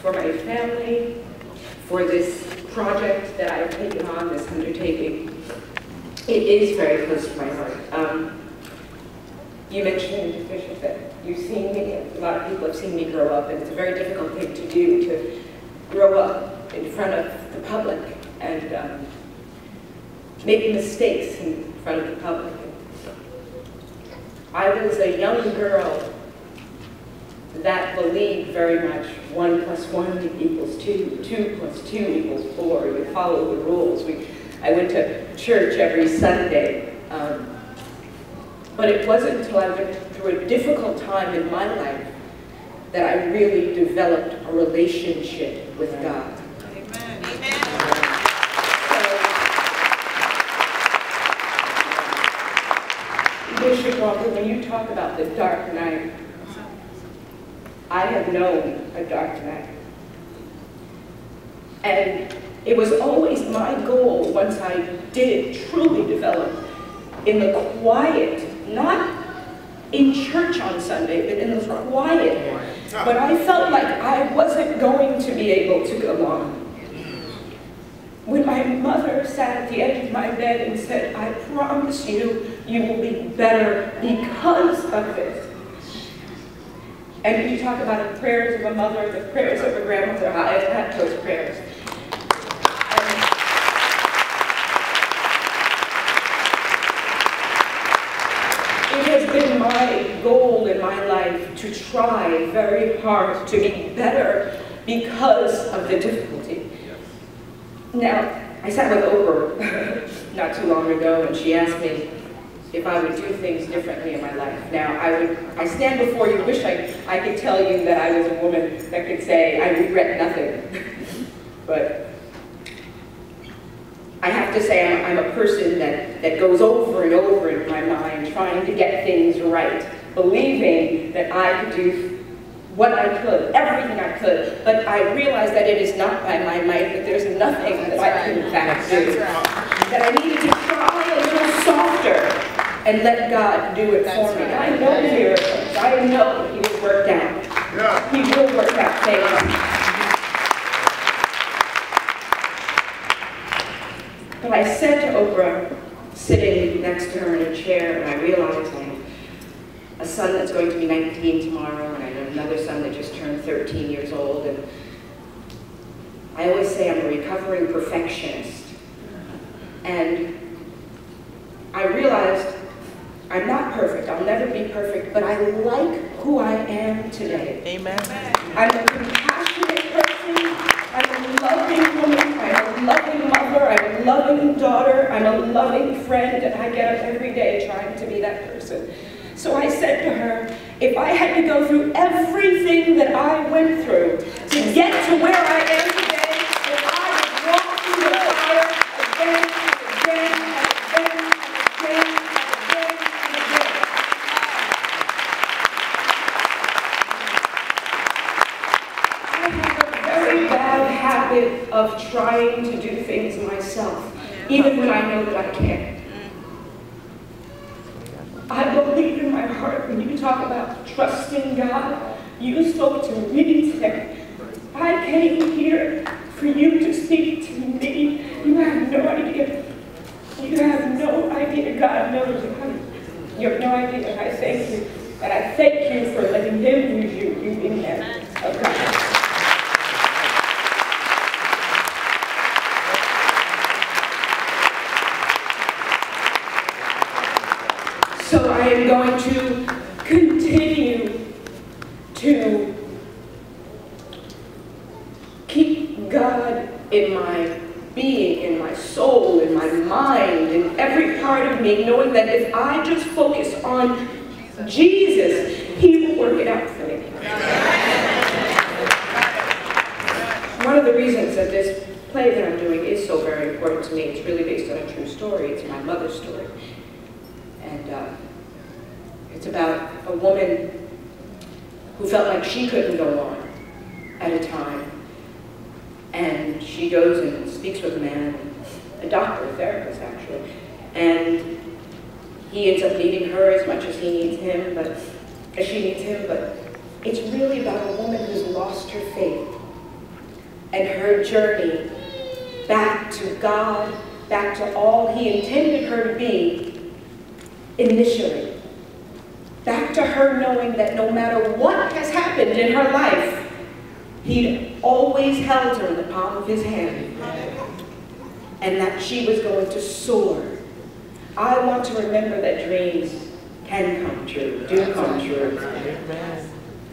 for my family, for this project that I've taken on, this undertaking. It is very close to my heart. You mentioned, Bishop, that you've seen me, a lot of people have seen me grow up, and it's a very difficult thing to do, to grow up in front of the public and make mistakes in front of the public. I was a young girl that believed very much 1 + 1 = 2, 2 + 2 = 4. You follow the rules. I went to church every Sunday. But it wasn't until I went through a difficult time in my life that I really developed a relationship with God. Amen. So, Bishop Walker, when you talk about the dark night, I have known a dark night. And it was always my goal, once I did truly develop in the quiet, not in church on Sunday, but in the quiet. But I felt like I wasn't going to be able to go on. When my mother sat at the edge of my bed and said, "I promise you, you will be better because of this." And you talk about the prayers of a mother, the prayers of a grandmother. I've had those prayers. It has been my goal in my life to try very hard to be better because of the difficulty. Now, I sat with Oprah not too long ago, and she asked me if I would do things differently in my life. Now, I stand before you, wish I could tell you that I was a woman that could say, I regret nothing. But I have to say I'm a person that goes over and over in my mind, trying to get things right, believing that I could do what I could, everything I could, but I realize that it is not by my might, that there's nothing that I can in fact do. That I needed to try a little softer and let God do it for me. I know miracles. I know He will work out. He will work out things. But I said to Oprah, sitting next to her in a chair, and I realized I have a son that's going to be 19 tomorrow, and I have another son that just turned 13 years old, and I always say I'm a recovering perfectionist. And I realized I'm not perfect, I'll never be perfect, but I like who I am today. Amen. I'm a compassionate person, I'm a loving woman, I'm a loving mother, I'm a loving daughter, I'm a loving friend, and I get up every day trying to be that person. So I said to her, if I had to go through everything that I went through to get to where I am today, if I would walk through the fire again and again and again and again and again and again. I have a very bad habit of trying to do things myself, even when I know that I can't. I believe in my heart when you talk about trusting God. You spoke to me today. I came here for you to speak to me. You have no idea. You have no idea. God knows you. You have no idea. And I thank you. And I thank you for letting Him use you. You being there. Okay. So I am going to continue to keep God in my being, in my soul, in my mind, in every part of me, knowing that if I just focus on Jesus, He will work it out for me. One of the reasons that this play that I'm doing is so very important to me, it's really based on a true story. It's my mother's story. And it's about a woman who felt like she couldn't go on at a time. And she goes and speaks with a man, a doctor, a therapist actually. And he ends up needing her as much as he needs him, but as she needs him. But it's really about a woman who's lost her faith and her journey back to God, back to all He intended her to be initially. Back to her knowing that no matter what has happened in her life, He'd always held her in the palm of His hand, and that she was going to soar. I want to remember that dreams can come true, do come true.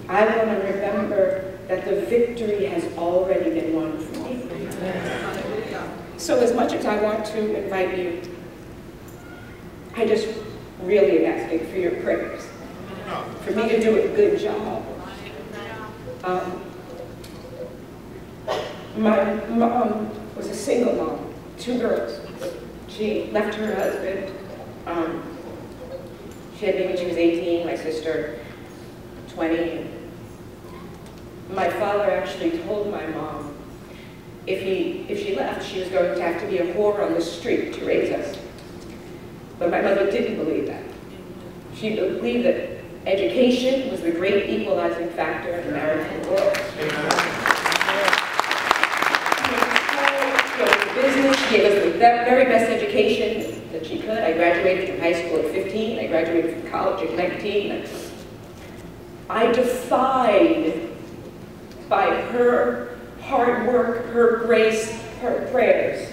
I want to remember that the victory has already been won for me. So as much as I want to invite you, I just really am asking for your prayers, for me to do a good job. My mom was a single mom, 2 girls. She left her husband. She had me when she was 18, my sister 20. My father actually told my mom if she left, she was going to have to be a whore on the street to raise us. But my mother didn't believe that. She believed that education was the great equalizing factor in the American world. Business. She gave us the very best education that she could. I graduated from high school at 15. I graduated from college at 19. I defied by her hard work, her grace, her prayers,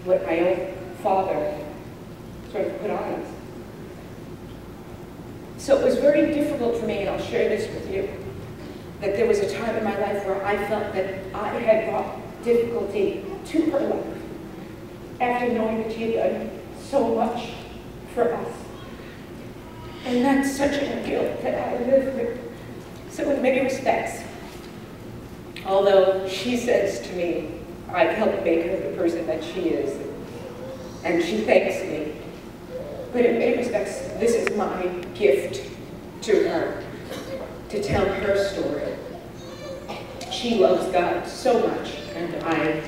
what my own father sort of put on us. So it was very difficult for me, and I'll share this with you, that there was a time in my life where I felt that I had brought difficulty to her life after knowing that she had done so much for us. And that's such a guilt that I live with. So in many respects, although she says to me, I've helped make her the person that she is, and she thanks me, but in many respects, this is my gift to her, to tell her story. She loves God so much, and I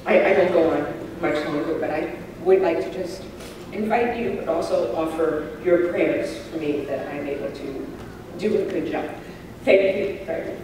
won't go on much longer, but I would like to just invite you, but also offer your prayers for me that I'm able to do a good job. Thank you very much.